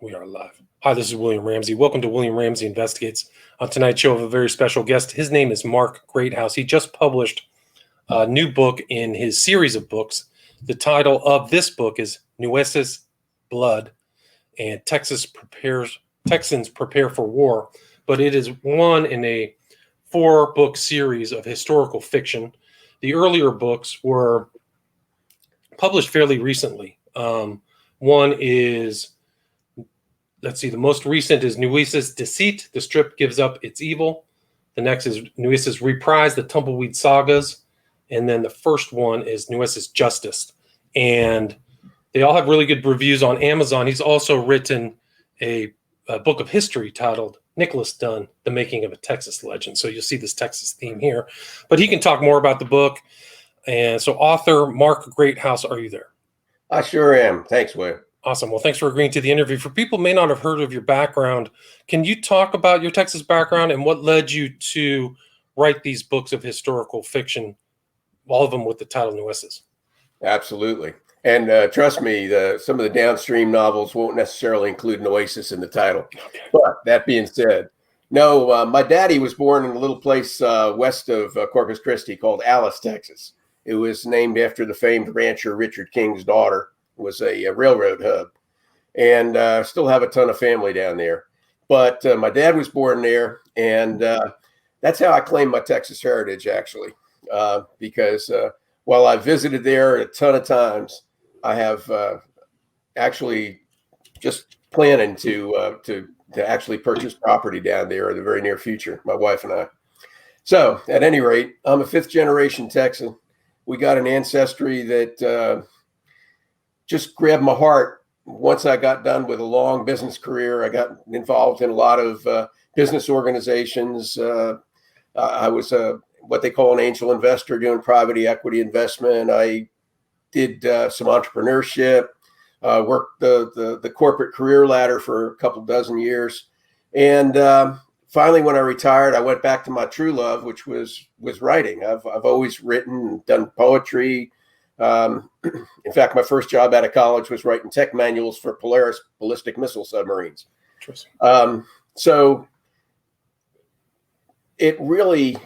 We are live. Hi, this is William Ramsey. Welcome to William Ramsey Investigates. On tonight's show, I have a very special guest. His name is Mark Greathouse. He just published a new book in his series of books. The title of this book is Nueces, Blood, and Texans Prepare for War. But it is one in a 4-book series of historical fiction. The earlier books were published fairly recently. One is, the most recent is Nueces Deceit, The Strip Gives Up Its Evil. The next is Nueces Reprise, The Tumbleweed Sagas. And then the first one is Nueces Justice. And they all have really good reviews on Amazon. He's also written a book of history titled Nicholas Dunn, The Making of a Texas Legend. So you'll see this Texas theme here. But he can talk more about the book. And so author Mark Greathouse, are you there? I sure am. Thanks, Will. Awesome. Well, thanks for agreeing to the interview. For people who may not have heard of your background, can you talk about your Texas background and what led you to write these books of historical fiction, all of them with the title Nueces? Absolutely. And trust me, some of the downstream novels won't necessarily include Nueces in the title. Okay. But that being said, no, my daddy was born in a little place west of Corpus Christi called Alice, Texas. It was named after the famed rancher Richard King's daughter. It was a railroad hub. And still have a ton of family down there. But my dad was born there, and that's how I claim my Texas heritage, actually, because while I visited there a ton of times, I have actually just planning to actually purchase property down there in the very near future, my wife and I. So at any rate, I'm a 5th-generation Texan. We got an ancestry that just grabbed my heart. Once I got done with a long business career, I got involved in a lot of business organizations. I was what they call an angel investor, doing private equity investment. I did some entrepreneurship, worked the corporate career ladder for a couple dozen years. And finally, when I retired, I went back to my true love, which was writing. I've always written, done poetry. In fact, my first job out of college was writing tech manuals for Polaris ballistic missile submarines. Interesting. So it really,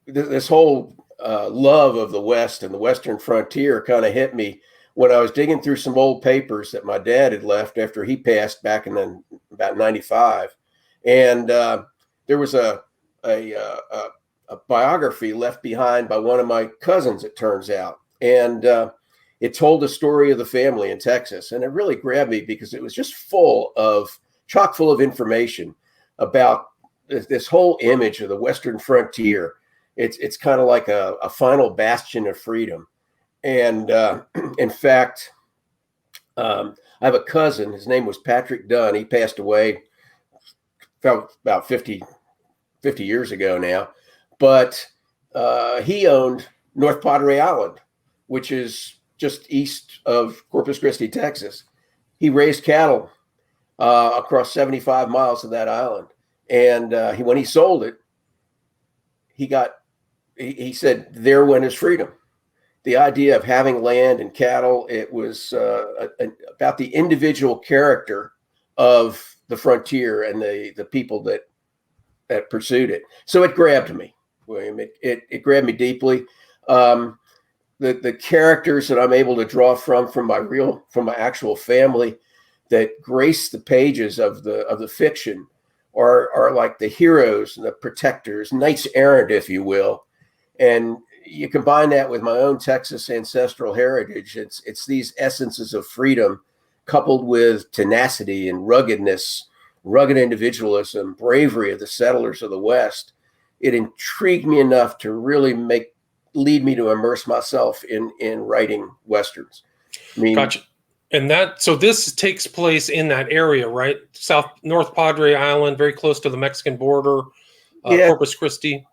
this whole love of the West and the Western frontier kind of hit me when I was digging through some old papers that my dad had left after he passed back in about 95. And there was a biography left behind by one of my cousins, it turns out. And it told the story of the family in Texas. And it really grabbed me because it was just chock full of information about this whole image of the Western frontier. It's kind of like a final bastion of freedom. And in fact, I have a cousin. His name was Patrick Dunn. He passed away about 50 years ago now. But he owned North Padre Island, which is just east of Corpus Christi, Texas. He raised cattle across 75 miles of that island. And when he sold it, he said, there went his freedom. The idea of having land and cattle, it was about the individual character of the frontier and the people that pursued it. So it grabbed me, William. It grabbed me deeply. The characters that I'm able to draw from my actual family that grace the pages of the fiction are like the heroes and the protectors, knights errant, if you will. And you combine that with my own Texas ancestral heritage. It's these essences of freedom coupled with tenacity and ruggedness, rugged individualism, bravery of the settlers of the West. It intrigued me enough to really lead me to immerse myself in writing Westerns. I mean, gotcha. And so this takes place in that area, right? North Padre Island, very close to the Mexican border, Corpus Christi.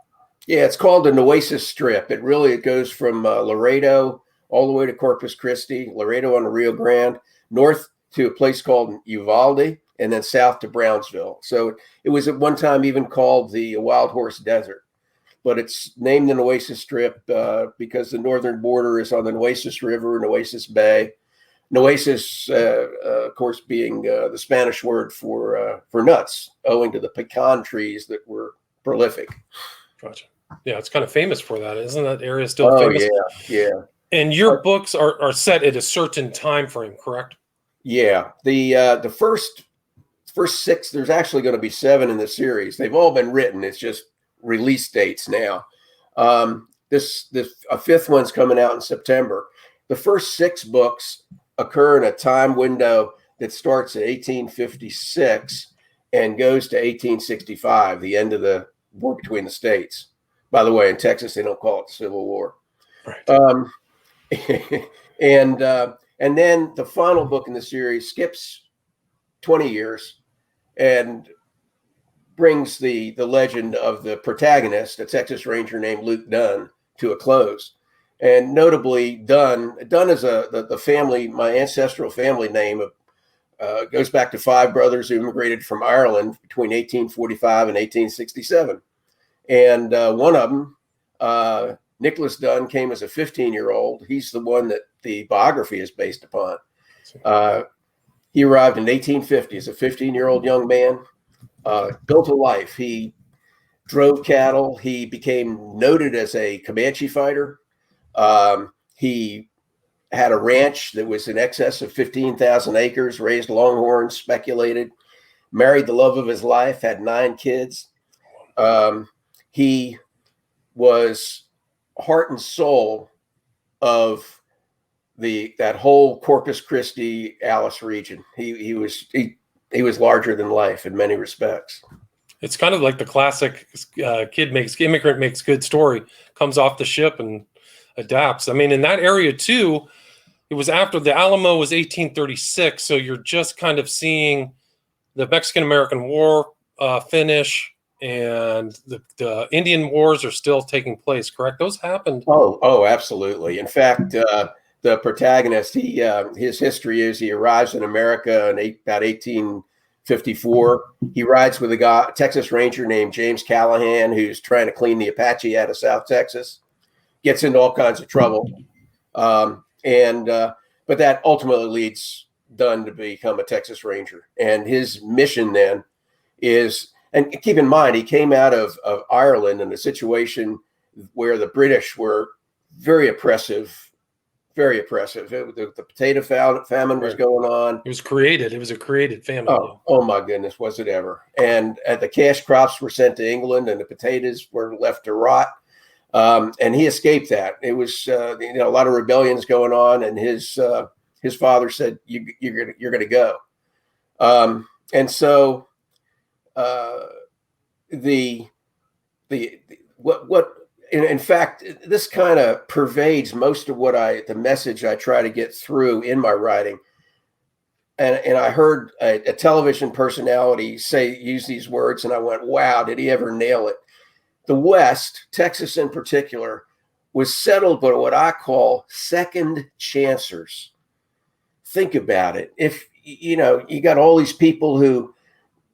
Yeah, it's called the Nueces Strip. It goes from Laredo all the way to Corpus Christi, Laredo on the Rio Grande, north to a place called Uvalde, and then south to Brownsville. So it was at one time even called the Wild Horse Desert. But it's named the Nueces Strip because the northern border is on the Nueces River, Nueces Bay. Nueces, of course, being the Spanish word for nuts, owing to the pecan trees that were prolific. Gotcha. Yeah, it's kind of famous for that. Isn't that area still Oh, famous? yeah. And your books are set at a certain time frame, correct? Yeah. The first six, there's actually going to be 7 in the series. They've all been written. It's just release dates now. This a 5th one's coming out in September. The first 6 books occur in a time window that starts at 1856 and goes to 1865, the end of the war between the states. By the way, in Texas, they don't call it the Civil War. Right. And then the final book in the series skips 20 years and brings the legend of the protagonist, a Texas Ranger named Luke Dunn, to a close. And notably, Dunn is the family, my ancestral family name, goes back to 5 brothers who immigrated from Ireland between 1845 and 1867. And one of them, Nicholas Dunn, came as a 15-year-old. He's the one that the biography is based upon. He arrived in 1850 as a 15-year-old young man, built a life. He drove cattle. He became noted as a Comanche fighter. He had a ranch that was in excess of 15,000 acres, raised longhorns, speculated, married the love of his life, had 9 kids. He was heart and soul of that whole Corpus Christi, Alice region. He was larger than life in many respects. It's kind of like the classic immigrant makes good story, comes off the ship and adapts. I mean, in that area too, it was after the Alamo was 1836, so you're just kind of seeing the Mexican-American War finish, and the Indian Wars are still taking place, correct? Those happened. Oh, absolutely. In fact, the protagonist, his history is he arrives in America in about 1854. He rides with a Texas Ranger named James Callahan, who's trying to clean the Apache out of South Texas. Gets into all kinds of trouble. But that ultimately leads Dunn to become a Texas Ranger. And his mission then is, and keep in mind, he came out of Ireland in a situation where the British were very oppressive. The potato famine was going on. It was a created famine. Oh my goodness, was it ever? And the cash crops were sent to England, and the potatoes were left to rot. And he escaped that. It was a lot of rebellions going on, and his father said, "You're gonna go." And so in fact, this kind of pervades most of the message I try to get through in my writing. And I heard a television personality use these words, and I went, "Wow, did he ever nail it?" The West, Texas in particular, was settled by what I call second chancers. Think about it. If you got all these people who,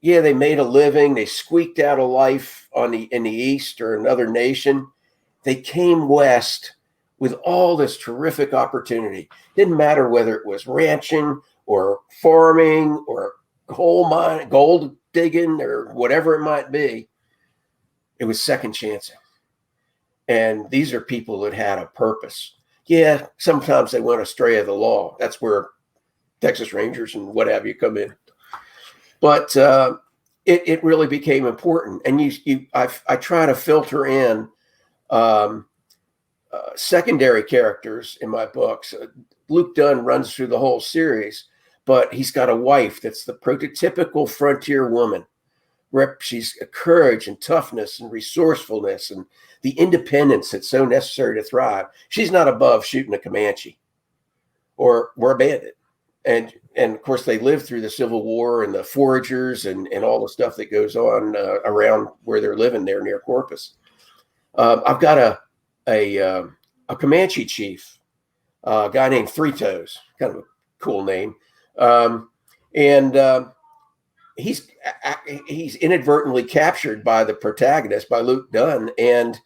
they made a living, they squeaked out a life in the East or another nation. They came west with all this terrific opportunity. Didn't matter whether it was ranching or farming or coal mine, gold digging, or whatever it might be. It was second chancing. And these are people that had a purpose. Yeah, sometimes they went astray of the law. That's where Texas Rangers and what have you come in. But it really became important. And I try to filter in secondary characters in my books. Luke Dunn runs through the whole series, but he's got a wife that's the prototypical frontier woman. She's courage and toughness and resourcefulness and the independence that's so necessary to thrive. She's not above shooting a Comanche or a bandit. And of course, they lived through the Civil War and the foragers and all the stuff that goes on around where they're living there near Corpus. I've got a Comanche chief, a guy named Three Toes, kind of a cool name. He's inadvertently captured by the protagonist, by Luke Dunn, and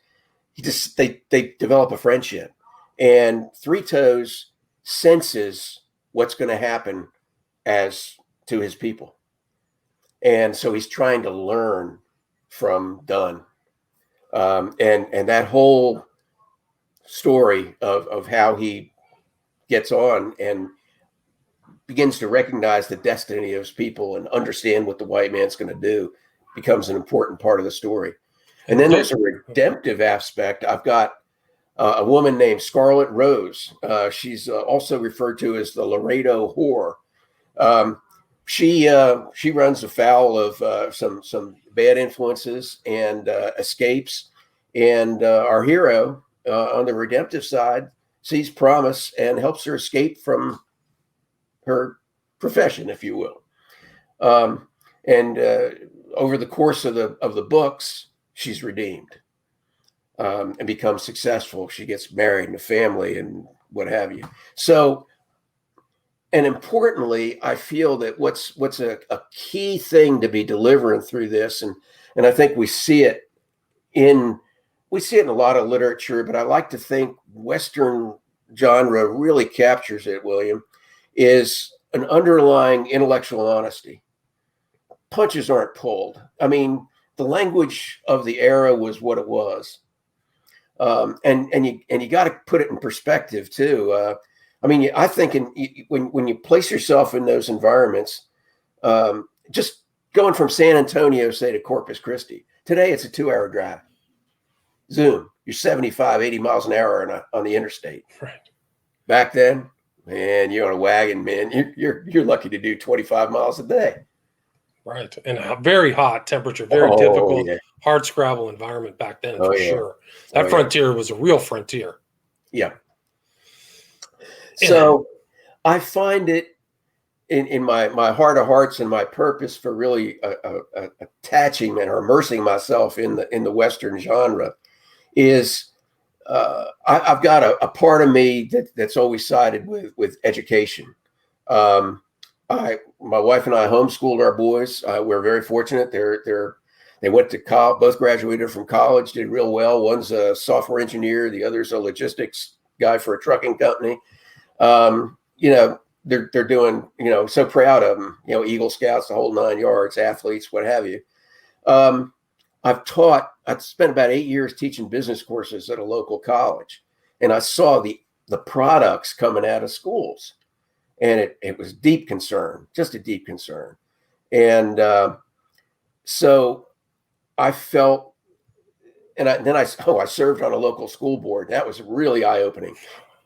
they develop a friendship. And Three Toes senses what's going to happen as to his people. And so he's trying to learn from Dunn. And that whole story of how he gets on and begins to recognize the destiny of his people and understand what the white man's going to do becomes an important part of the story. And then there's a redemptive aspect. I've got a woman named Scarlet Rose. She's also referred to as the Laredo Whore. She runs afoul of some bad influences and escapes. And our hero on the redemptive side sees promise and helps her escape from her profession, if you will. And over the course of the books, she's redeemed and becomes successful. She gets married and a family and what have you. So, and importantly, I feel that what's a key thing to be delivering through this, and I think we see it in a lot of literature, but I like to think Western genre really captures it, William, is an underlying intellectual honesty. Punches aren't pulled. I mean, the language of the era was what it was. And you got to put it in perspective too. I mean, I think when you place yourself in those environments, just going from San Antonio, say, to Corpus Christi, today it's a 2-hour drive. Zoom, you're 75, 80 miles an hour on the interstate. Right. Back then, man, you're on a wagon, man. You're lucky to do 25 miles a day. Right. And a very hot temperature, very difficult, hard scrabble environment back then, for sure. That frontier was a real frontier. Yeah. So I find it in my heart of hearts and my purpose for really attaching and immersing myself in the Western genre is I've got a part of me that's always sided with education. My wife and I homeschooled our boys. We're very fortunate. They went to college, both graduated from college, did real well. One's a software engineer, the other's a logistics guy for a trucking company. They're doing, so proud of them, Eagle Scouts, the whole 9 yards, athletes, what have you. I've spent about 8 years teaching business courses at a local college, and I saw the products coming out of schools, and it was deep concern, just a deep concern. And so I felt, and I served on a local school board. That was really eye-opening.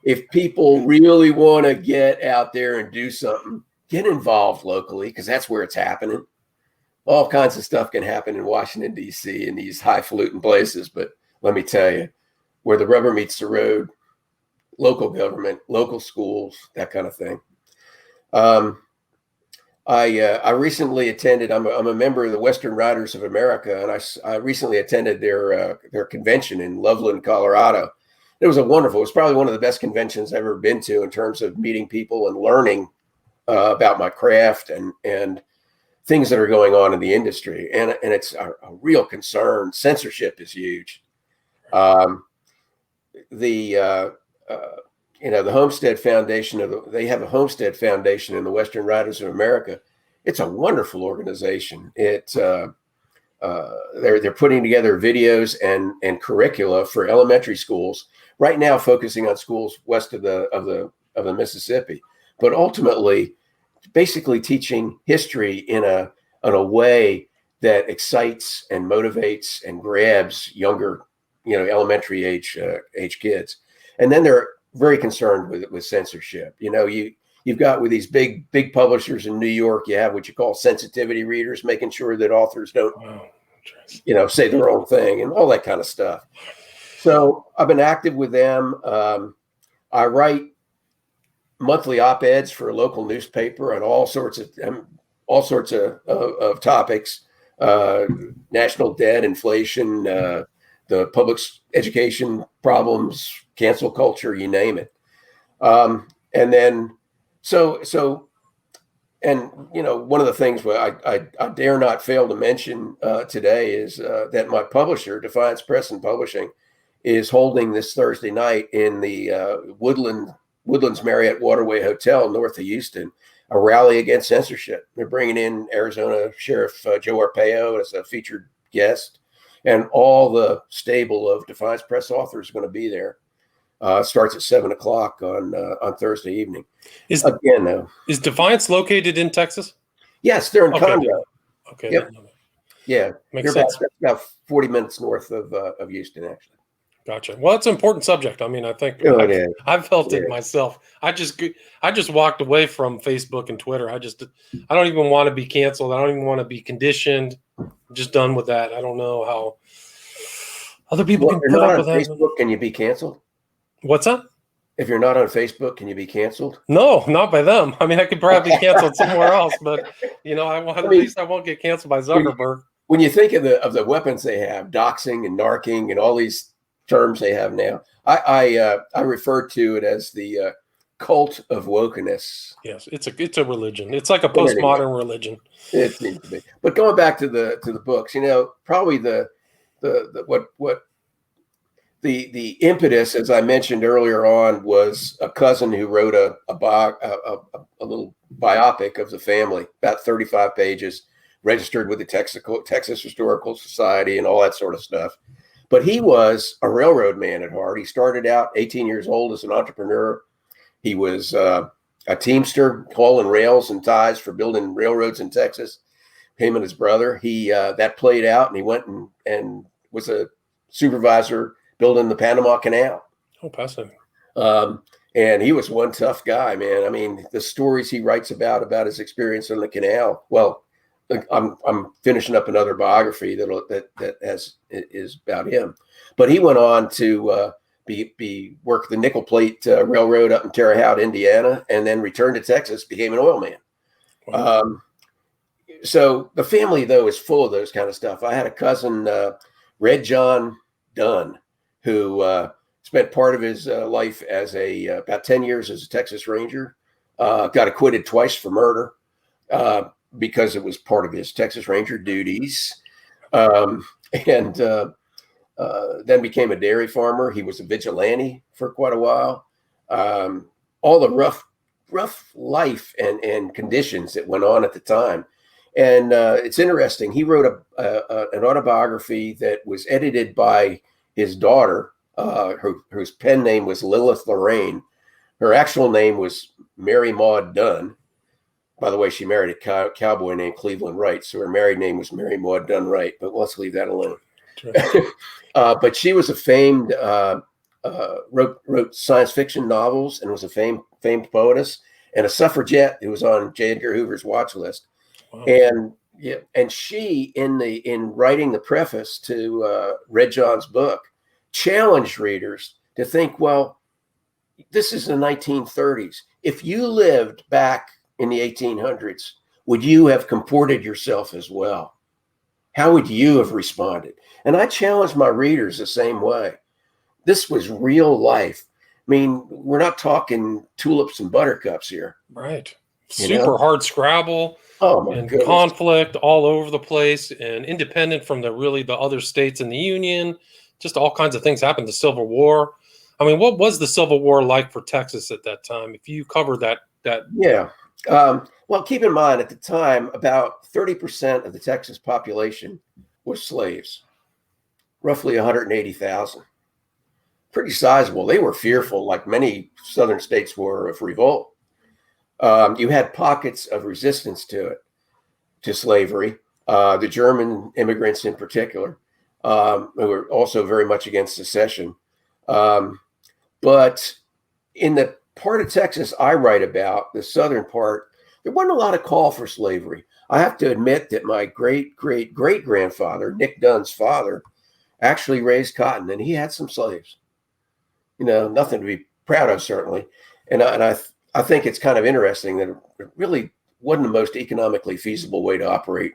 If people really want to get out there and do something, get involved locally, because that's where it's happening. All kinds of stuff can happen in Washington, D.C. in these highfalutin places. But let me tell you, where the rubber meets the road, local government, local schools, that kind of thing. I recently attended, I'm a member of the Western Writers of America, and I recently attended their convention in Loveland, Colorado. It was probably one of the best conventions I've ever been to in terms of meeting people and learning about my craft and things that are going on in the industry. And it's a real concern. Censorship is huge. The Homestead Foundation, they have a Homestead Foundation in the Western Writers of America. It's a wonderful organization. They're putting together videos and curricula for elementary schools right now, focusing on schools west of the Mississippi, but ultimately basically teaching history in a way that excites and motivates and grabs younger, elementary age kids. And then they're very concerned with censorship. You've got with these big publishers in New York, you have what you call sensitivity readers, making sure that authors don't, say the wrong thing and all that kind of stuff. So I've been active with them. I write monthly op-eds for a local newspaper on all sorts of topics, national debt, inflation, the public education problems, cancel culture, you name it. And then, one of the things I dare not fail to mention today is that my publisher, Defiance Press and Publishing, is holding this Thursday night in the Woodland Woodlands Marriott Waterway Hotel north of Houston, a rally against censorship. They're bringing in Arizona Sheriff Joe Arpaio as a featured guest, and all the stable of Defiance Press authors are going to be there. Starts at 7:00 on Thursday evening. Is Defiance located in Texas? Yes, they're in Conroe. Okay. Yep. Yeah, Makes sense. About 40 minutes north of Houston, actually. Gotcha. Well, it's an important subject. I mean, I think I've felt it myself. I just walked away from Facebook and Twitter. I don't even want to be canceled. I don't even want to be conditioned. I'm just done with that. I don't know how other people can put up with that. Facebook, can you be canceled? What's that? If you're not on Facebook, can you be canceled? No, not by them. I mean, I could probably be canceled somewhere else, but at least I won't get canceled by Zuckerberg. When you think of the weapons they have, doxing and narking and all these terms they have now, I refer to it as the cult of wokeness. Yes, it's a religion. It's like a postmodern religion. It seems to be. But going back to the books, probably the impetus, as I mentioned earlier on, was a cousin who wrote a little biopic of the family, about 35 pages, registered with the Texas Historical Society and all that sort of stuff. But he was a railroad man at heart. He started out 18 years old as an entrepreneur. He was a teamster, hauling rails and ties for building railroads in Texas. Him and his brother. That played out, and he went and was a supervisor building the Panama Canal. Oh, fascinating. And he was one tough guy, man. I mean, the stories he writes about his experience on the canal. Well, I'm finishing up another biography that is about him. But he went on to work the Nickel Plate Railroad up in Terre Haute, Indiana, and then returned to Texas, became an oil man. Wow. So the family, though, is full of those kind of stuff. I had a cousin, Red John Dunn, who spent part of his life as about 10 years as a Texas Ranger, got acquitted twice for murder because it was part of his Texas Ranger duties, and then became a dairy farmer. He was a vigilante for quite a while. All the rough life and conditions that went on at the time. And it's interesting. He wrote an autobiography that was edited by his daughter, whose pen name was Lilith Lorraine. Her actual name was Mary Maud Dunn. By the way, she married a cowboy named Cleveland Wright, so her married name was Mary Maud Dunn Wright. But let's leave that alone. Right. But she was a famed, wrote science fiction novels, and was a famed poetess and a suffragette who was on J. Edgar Hoover's watch list. Wow. And she, in writing the preface to Red John's book, challenged readers to think, well, this is the 1930s. If you lived back in the 1800s, would you have comported yourself as well? How would you have responded? And I challenged my readers the same way. This was real life. I mean, we're not talking tulips and buttercups here. Right. Super hard Scrabble. And goodness. Conflict all over the place, and independent from the other states in the Union. Just all kinds of things happened. The Civil War. I mean, what was the Civil War like for Texas at that time? If you cover that. Yeah. Well, keep in mind at the time, about 30% of the Texas population was slaves, roughly 180,000. Pretty sizable. They were fearful, like many southern states were, of revolt. You had pockets of resistance to slavery. The German immigrants in particular, who were also very much against secession. But in the part of Texas I write about, the southern part, there wasn't a lot of call for slavery. I have to admit that my great-great-great-grandfather, Nick Dunn's father, actually raised cotton, and he had some slaves. Nothing to be proud of, certainly. And I think it's kind of interesting that it really wasn't the most economically feasible way to operate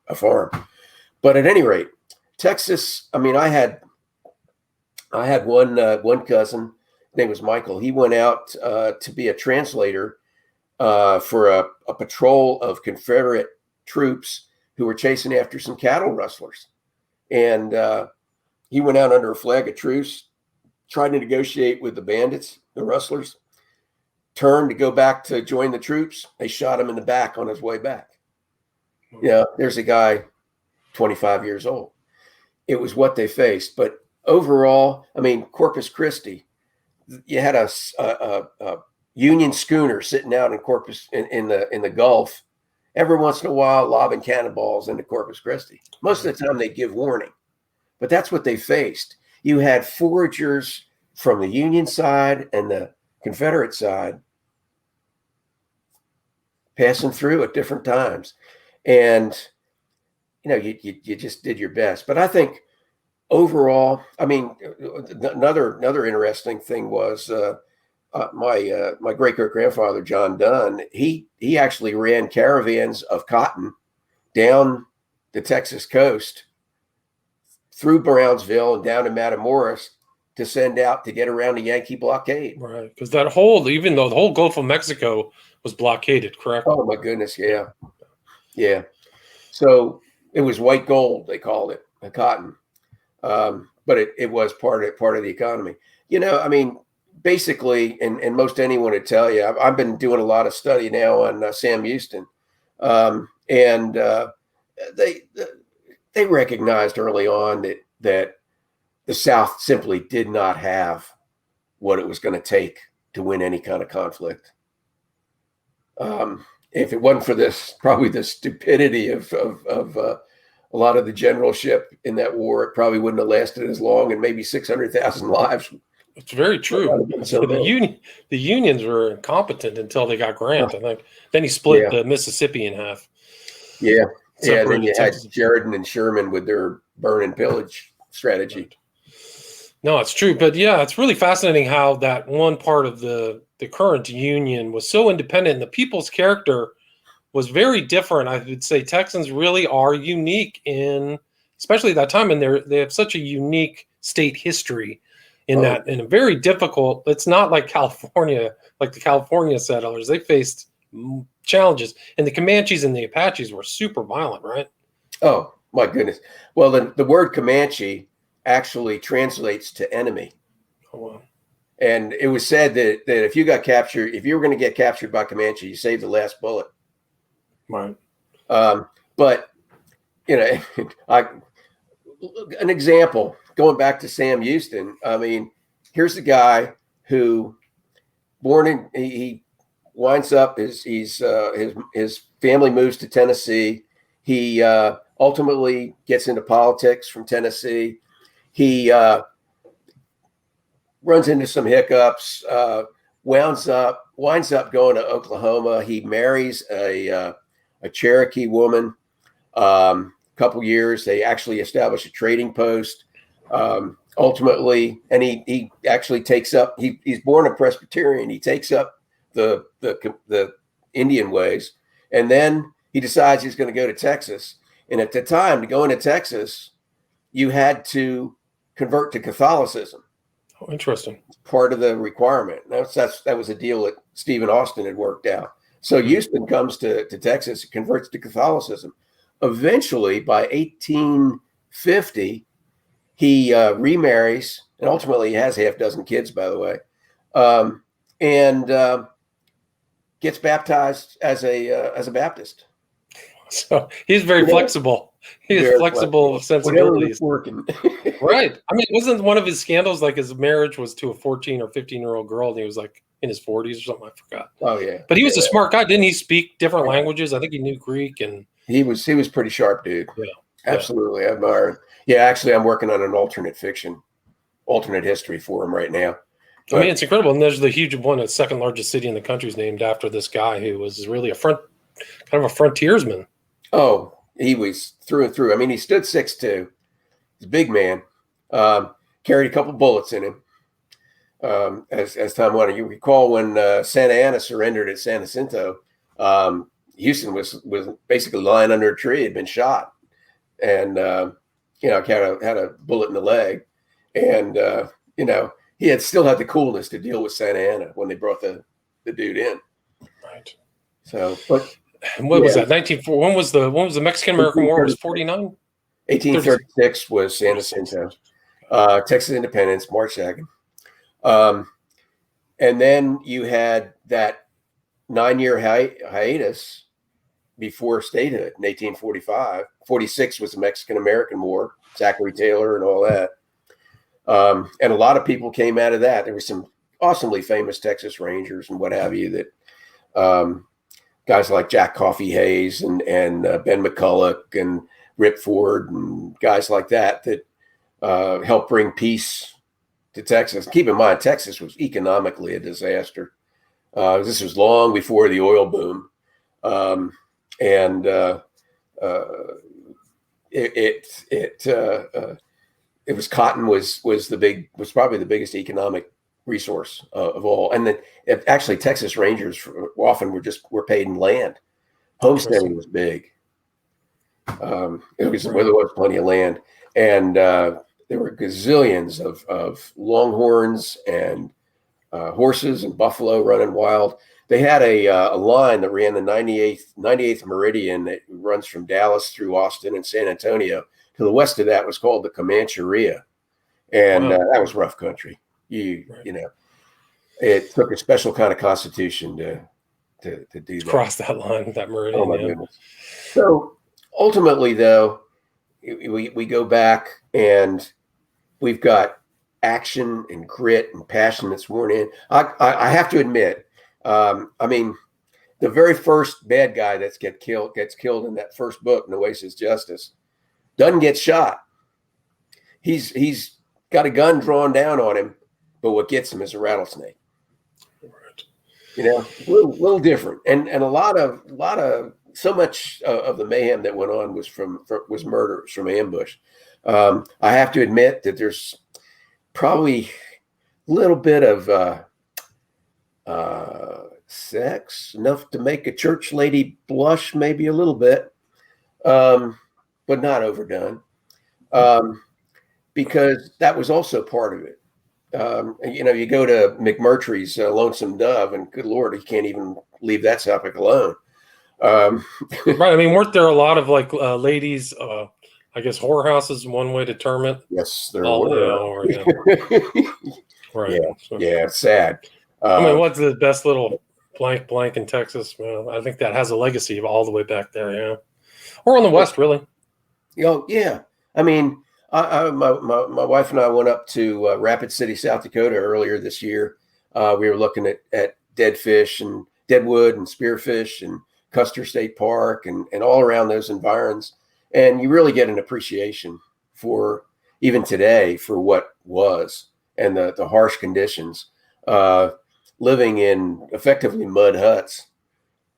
a farm. But at any rate, Texas, I mean, I had one cousin, his name was Michael. He went out to be a translator for a patrol of Confederate troops who were chasing after some cattle rustlers. And he went out under a flag of truce, tried to negotiate with the bandits, the rustlers. turned to go back to join the troops, they shot him in the back on his way back. There's a guy 25 years old. It was what they faced. But overall, I mean, Corpus Christi, you had a Union schooner sitting out in Corpus in the Gulf, every once in a while lobbing cannonballs into Corpus Christi. Most of the time they give warning, but that's what they faced. You had foragers from the Union side and the Confederate side passing through at different times. And, you just did your best. But I think overall, I mean, another interesting thing was my great-great-grandfather, John Dunn, he actually ran caravans of cotton down the Texas coast through Brownsville and down to Matamoros to send out to get around the Yankee blockade. Right, because even though the whole Gulf of Mexico was blockaded, correct? Oh my goodness, yeah. So it was white gold, they called it, the cotton, but it was part of the economy. I mean, basically, and most anyone would tell you, I've been doing a lot of study now on Sam Houston, and they recognized early on that the South simply did not have what it was going to take to win any kind of conflict. If it wasn't for probably the stupidity of a lot of the generalship in that war, it probably wouldn't have lasted as long, and maybe 600,000 lives. It's very true. So the unions were incompetent until they got Grant, I think. Then he split the Mississippi in half. Yeah. Then you had Sheridan and Sherman with their burn and pillage strategy. Right. No, it's true. But yeah, it's really fascinating how that one part of the current union was so independent, and the people's character was very different. I would say Texans really are unique especially at that time, and they have such a unique state history in a very difficult. It's not like California, like the California settlers. They faced challenges, and the Comanches and the Apaches were super violent, right? Oh my goodness. Well, the word Comanche actually translates to enemy. Oh, wow. And it was said that if you got captured, if you were going to get captured by Comanche, you saved the last bullet. Right. But an example going back to Sam Houston. I mean, here's a guy who he winds up his family moves to Tennessee. He ultimately gets into politics from Tennessee. He runs into some hiccups, winds up going to Oklahoma. He marries a Cherokee woman. Couple years, they actually establish a trading post. Ultimately, and he actually takes up. He's born a Presbyterian. He takes up the Indian ways, and then he decides he's going to go to Texas. And at the time, to go into Texas, you had to convert to Catholicism. Oh, interesting. Part of the requirement. That was a deal that Stephen Austin had worked out. So Houston comes to Texas, converts to Catholicism. Eventually, by 1850, he remarries, and ultimately he has half dozen kids, by the way, and gets baptized as a Baptist. So he's very flexible. He has flexible sensibilities. Working. Right. I mean, wasn't one of his scandals like his marriage was to a 14 or 15-year-old girl, and he was like in his 40s or something? I forgot. Oh yeah. But he was a smart guy. Didn't he speak different languages? I think he knew Greek, and he was pretty sharp, dude. Yeah. Absolutely. I admire him. Yeah, actually, I'm working on an alternate history for him right now. But, I mean, it's incredible. And there's the huge one, the second largest city in the country is named after this guy who was really kind of a frontiersman. Oh, he was through and through. I mean, he stood 6'2". He's a big man. Carried a couple bullets in him. As time went on, you recall when Santa Anna surrendered at San Jacinto, Houston was basically lying under a tree, had been shot, and had a bullet in the leg, and he still had the coolness to deal with Santa Ana when they brought the dude in. Right. So, but what was that? 1940? When was the Mexican American War? Was 49? 1836 was San Jacinto. Texas independence, March 2nd. And then you had that 9-year hiatus before statehood in 1845. 46 was the Mexican-American War, Zachary Taylor and all that. And a lot of people came out of that. There were some awesomely famous Texas Rangers and what have you that guys like Jack Coffee Hayes and Ben McCulloch and Rip Ford and guys like that helped bring peace to Texas. Keep in mind, Texas was economically a disaster. This was long before the oil boom. It was cotton was probably the biggest economic resource of all. And then actually Texas Rangers often were paid in land. Homesteading was big. There was plenty of land, and there were gazillions of longhorns and horses and buffalo running wild. They had a line that ran the 98th meridian that runs from Dallas through Austin and San Antonio. To the west of that was called the Comancheria, and that was rough country. You know, it took a special kind of constitution to do that. Cross that line, that meridian. Oh my goodness! So ultimately, though, we go back and we've got action and grit and passion that's worn in. I have to admit, I mean, the very first bad guy gets killed in that first book, Nueces Justice, doesn't get shot. He's got a gun drawn down on him, but what gets him is a rattlesnake. Right. You know, a little different, and a lot of so much of the mayhem that went on was murder from ambush. I have to admit that there's probably a little bit of sex, enough to make a church lady blush, maybe a little bit, but not overdone, because that was also part of it. You know, you go to McMurtry's Lonesome Dove, and good Lord, you can't even leave that topic alone. Right. I mean, weren't there a lot of like ladies? I guess whorehouses is one way to term it. Yes, there were. Right. Yeah, sad. I mean, what's the best little blank in Texas? Well, I think that has a legacy of all the way back there, yeah. Or on the west, really. Yeah. I mean, my wife and I went up to Rapid City, South Dakota earlier this year. We were looking at dead fish and deadwood and spearfish and Custer State Park and all around those environs. And you really get an appreciation for, even today, for what was and the harsh conditions, living in effectively mud huts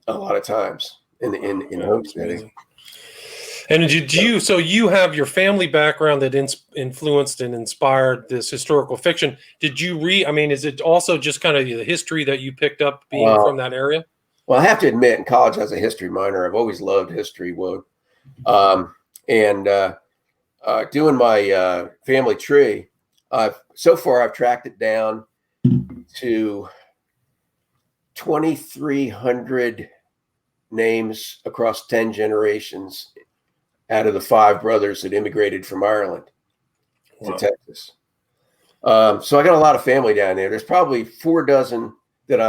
a lot of times in homesteading. And so you have your family background that influenced and inspired this historical fiction. Did you read? I mean, is it also just kind of the history that you picked up being from that area? Well, I have to admit, in college, as a history minor, I've always loved history, Wood. And doing my family tree, so far I've tracked it down to 2,300 names across 10 generations out of the 5 brothers that immigrated from Ireland to Texas. So I got a lot of family down there. There's probably 4 dozen that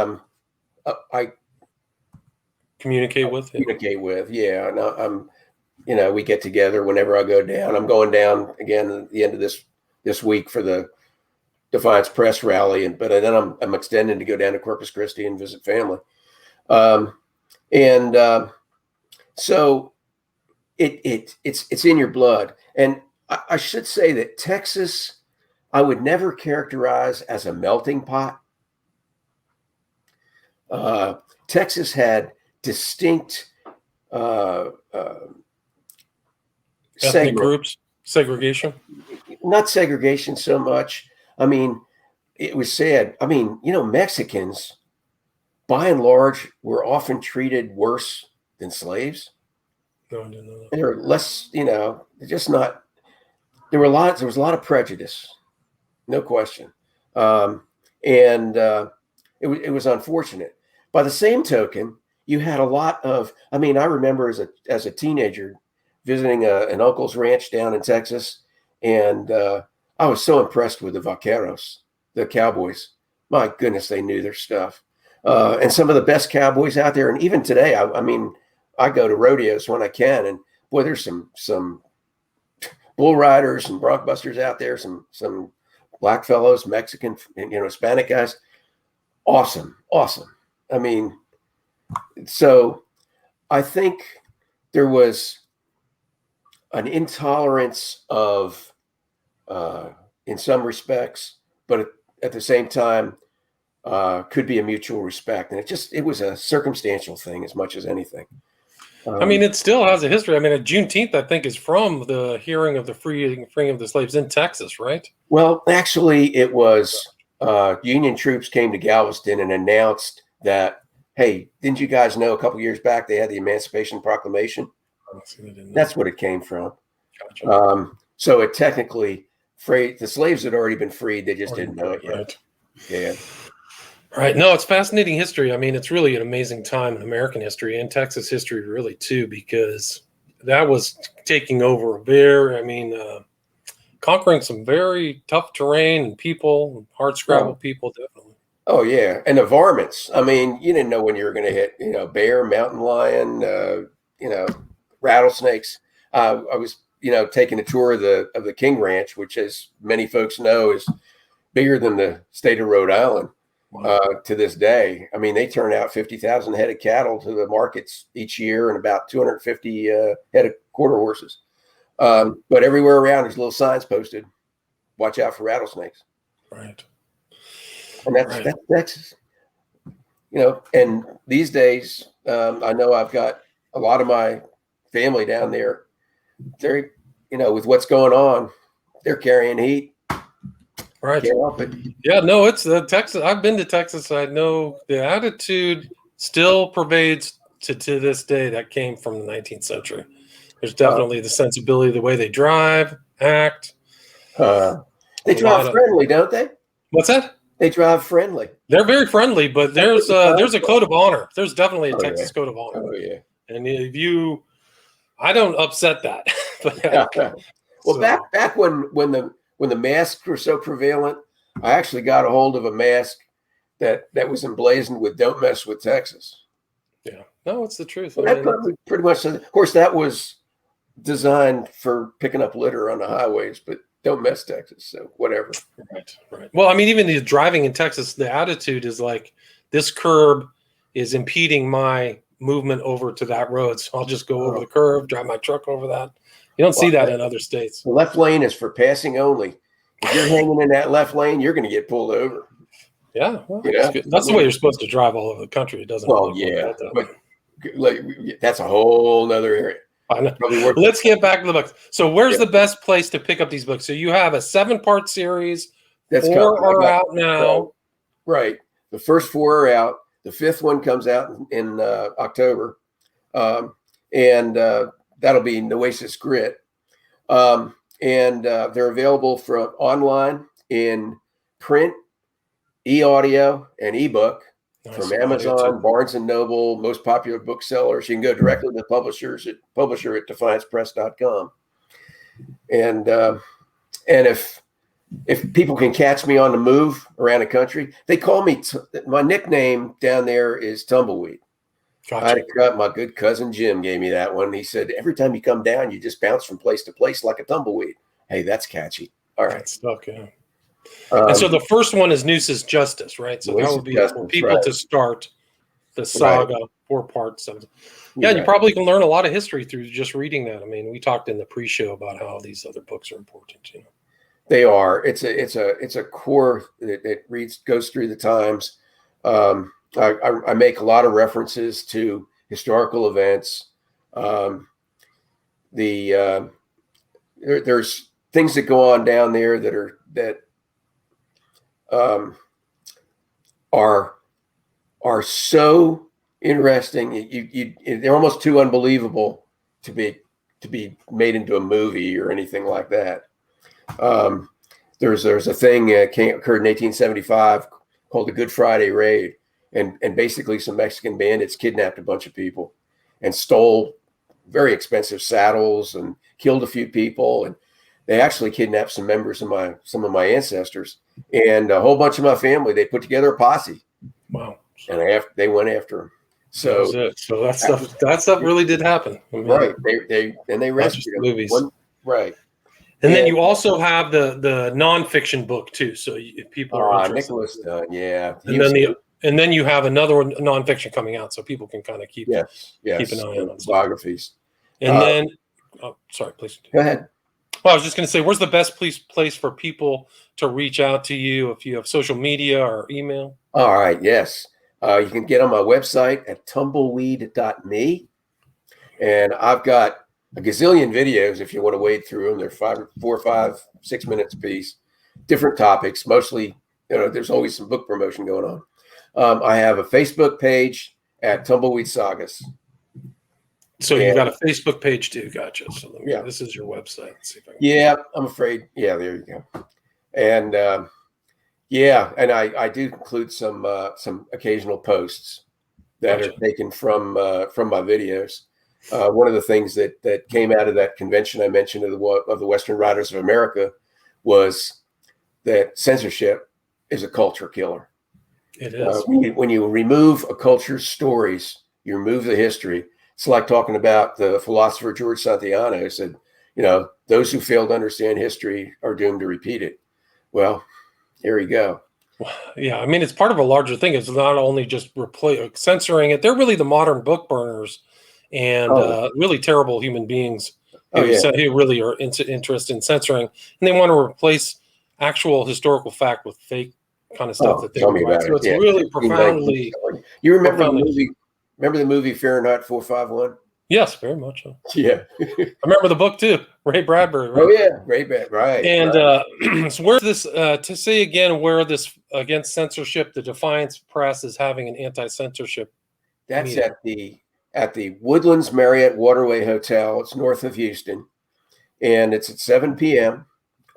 I communicate with. Yeah. And I'm, you know, we get together whenever I go down. I'm going down again at the end of this week for the Defiance Press rally, but then I'm extending to go down to Corpus Christi and visit family. So it's in your blood. And I should say that Texas, I would never characterize as a melting pot. Texas had distinct ethnic groups, segregation? Not segregation so much. I mean, it was sad. I mean, you know, Mexicans, by and large, were often treated worse than slaves. No, I didn't know that. They were less, you know, just not. There was a lot of prejudice, no question, and it was unfortunate. By the same token, you had a lot of. I mean, I remember as a teenager visiting an uncle's ranch down in Texas, and I was so impressed with the vaqueros, the cowboys. My goodness, they knew their stuff. and some of the best cowboys out there. And even today, I mean, I go to rodeos when I can, and boy, there's some bull riders and bronc busters out there, some black fellows, Mexican, and, Hispanic guys. Awesome. I mean, so I think there was an intolerance of, in some respects, but at the same time, could be a mutual respect. And it was a circumstantial thing as much as anything. I mean, it still has a history. I mean, Juneteenth, I think, is from the hearing of the freeing of the slaves in Texas, right? Well, actually, it was Union troops came to Galveston and announced that, hey, didn't you guys know a couple years back they had the Emancipation Proclamation? That's what it came from. Gotcha. So it technically the slaves had already been freed. They just didn't know it yet. Right. Yeah. Right. No, it's fascinating history. I mean, it's really an amazing time in American history and Texas history, really, too, because that was taking over conquering some very tough terrain and people, hard scrabble people, definitely. Oh, yeah. And the varmints. I mean, you didn't know when you were going to hit, bear, mountain lion, rattlesnakes. I was, taking a tour of the King Ranch, which, as many folks know, is bigger than the state of Rhode Island. To this day. I mean, they turn out 50,000 head of cattle to the markets each year and about 250 head of quarter horses. But everywhere around, there's little signs posted. Watch out for rattlesnakes. Right. And that's Texas. And these days, I know I've got a lot of my family down there. They're, with what's going on, they're carrying heat. Right. Yeah, no, it's Texas. I've been to Texas. I know the attitude still pervades to this day that came from the 19th century. There's definitely the sensibility, the way they drive, act. They drive friendly, don't they? What's that? They drive friendly. They're very friendly, but there's a code of honor. There's definitely a Texas code of honor. Oh, yeah. And I don't upset that. Well, back when the masks were so prevalent, I actually got a hold of a mask that was emblazoned with "Don't mess with Texas." Yeah, no, it's the truth. Pretty much. Of course, that was designed for picking up litter on the highways, but don't mess Texas. So whatever. Right. Well, I mean, even the driving in Texas, the attitude is like, this curb is impeding my movement over to that road, so I'll just go over the curb, drive my truck over that. You don't see that in other states. The left lane is for passing only. If you're hanging in that left lane, you're going to get pulled over. Yeah, well, that's the way you're supposed to drive all over the country. It doesn't. Well, yeah, but that's a whole nother area. I know. Let's get back to the books. So, where's the best place to pick up these books? So, you have a 7-part series. That's 4 are out now. Right. The first 4 are out. The 5th one comes out in October, and that'll be Nueces Grit. And they're available from online, in print, e-audio, and ebook from Amazon, Barnes & Noble, most popular booksellers. You can go directly to the publisher at defiancepress.com. And if people can catch me on the move around the country, they call me, my nickname down there is Tumbleweed. Gotcha. My good cousin Jim gave me that one. He said, every time you come down, you just bounce from place to place like a tumbleweed. Hey, that's catchy. All right. Stuck, yeah. And so the first one is Nueces Justice, right? So that would be for people to start the saga, 4 parts of it. Yeah, you probably can learn a lot of history through just reading that. I mean, we talked in the pre-show about how these other books are important, They are. It's a core that goes through the times. I make a lot of references to historical events. There's things that go on down there that are so interesting. They're almost too unbelievable to be made into a movie or anything like that. There's a thing occurred in 1875 called the Good Friday Raid. And basically some Mexican bandits kidnapped a bunch of people and stole very expensive saddles and killed a few people. And they actually kidnapped some members of some of my ancestors and a whole bunch of my family. They put together a posse. Wow. And they went after him. So that stuff really did happen. I mean, right. They rescued him. Movies. Right. And then you also have the nonfiction book too. So if people are interested, Nicholas Dunn, yeah. And then you have another nonfiction coming out, so people can kind of keep an eye on biographies. And then, sorry, please go ahead. Well, I was just going to say, where's the best place for people to reach out to you if you have social media or email? All right, yes. You can get on my website at tumbleweed.me. And I've got a gazillion videos if you want to wade through them. They're 4 or 5, 6 minutes a piece, different topics. Mostly, there's always some book promotion going on. I have a Facebook page at Tumbleweed Sagas. So you've got a Facebook page too. Gotcha. So this is your website. Let's see if I can I'm afraid. Yeah, there you go. And and I do include some occasional posts that are taken from my videos. One of the things that came out of that convention I mentioned of the Western Writers of America was that censorship is a culture killer. It is. When you remove a culture's stories, you remove the history. It's like talking about the philosopher George Santayana, who said, those who fail to understand history are doomed to repeat it. Well, here we go. Yeah, I mean, it's part of a larger thing. It's not only just censoring it. They're really the modern book burners and really terrible human beings who really are interested in censoring. And they want to replace actual historical fact with fake kind of stuff that they write. So it's really profoundly. You remember the movie? Remember the movie Fahrenheit 451? Yes, very much so. Yeah. I remember the book too, Ray Bradbury. Right? Oh, yeah, Ray Bradbury, right. And so where's this, to say again, where this against censorship, the Defiance Press is having an anti-censorship That's meeting. at the Woodlands Marriott Waterway Hotel. It's north of Houston. And it's at 7 p.m.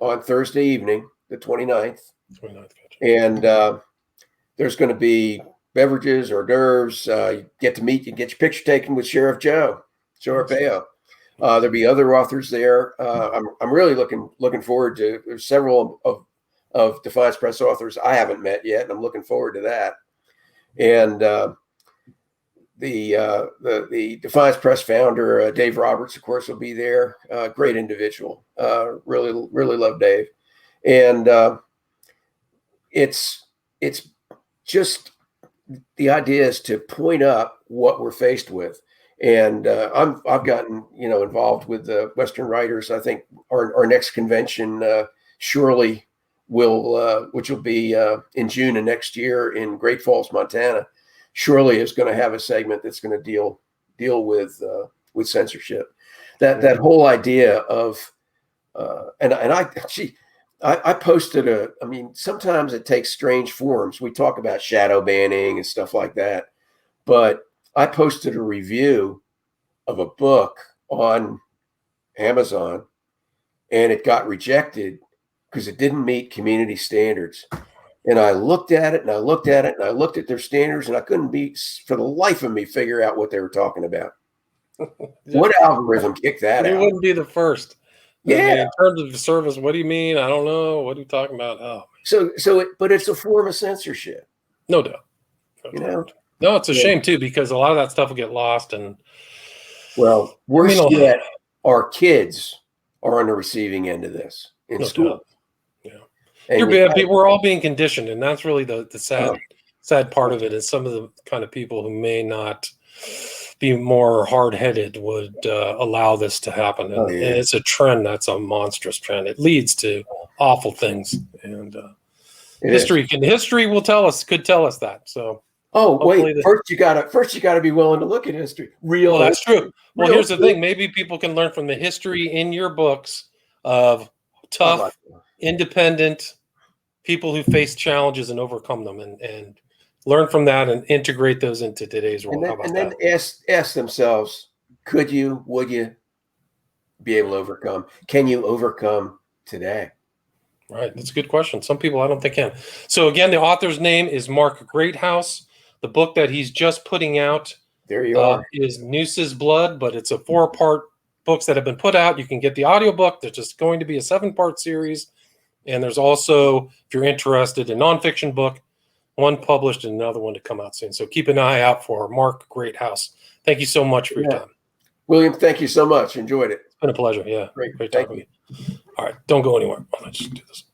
on Thursday evening, the 29th. 29th, gotcha. And there's going to be beverages, hors d'oeuvres. You get to meet, you get your picture taken with Sheriff Joe Arpaio. There'll be other authors there. I'm really looking forward to. There's several of Defiance Press authors I haven't met yet, and I'm looking forward to that. And the Defiance Press founder, Dave Roberts, of course, will be there. Great individual. Really love Dave. And it's just. The idea is to point up what we're faced with, and I've gotten involved with the Western Writers. I think our next convention surely will, which will be in June of next year in Great Falls, Montana. Surely is going to have a segment that's going to deal with censorship. That whole idea of I posted sometimes it takes strange forms. We talk about shadow banning and stuff like that, but I posted a review of a book on Amazon and it got rejected because it didn't meet community standards. And I looked at it and I looked at it and I looked at their standards and I couldn't for the life of me figure out what they were talking about. What algorithm kicked that out? You wouldn't be the first. Yeah. I mean, in terms of the service, what do you mean? I don't know. What are you talking about? Oh, but it's a form of censorship. No doubt. No, it's a shame too, because a lot of that stuff will get lost. And worse yet, our kids are on the receiving end of this in school. Doubt. Yeah. We're all being conditioned. And that's really the sad part of it is some of the kind of people who may not be more hard-headed would allow this to happen. And it's a trend that's a monstrous trend. It leads to awful things. And history could tell us that. So first you gotta be willing to look at history. That's true. Well, here's the thing. Maybe people can learn from the history in your books of tough, independent people who face challenges and overcome them and learn from that and integrate those into today's world. And then ask themselves, would you be able to overcome? Can you overcome today? Right. That's a good question. Some people I don't think can. So again, the author's name is Mark Greathouse. The book that he's just putting out is Nueces Blood, but it's a 4-part books that have been put out. You can get the audiobook. There's just going to be a 7-part series. And there's also, if you're interested in nonfiction book, one published and another one to come out soon. So keep an eye out for Mark Greathouse. Thank you so much for your time. William, thank you so much. Enjoyed it. It's been a pleasure. Yeah. Great. Great talking with you. All right. Don't go anywhere. Let's just do this.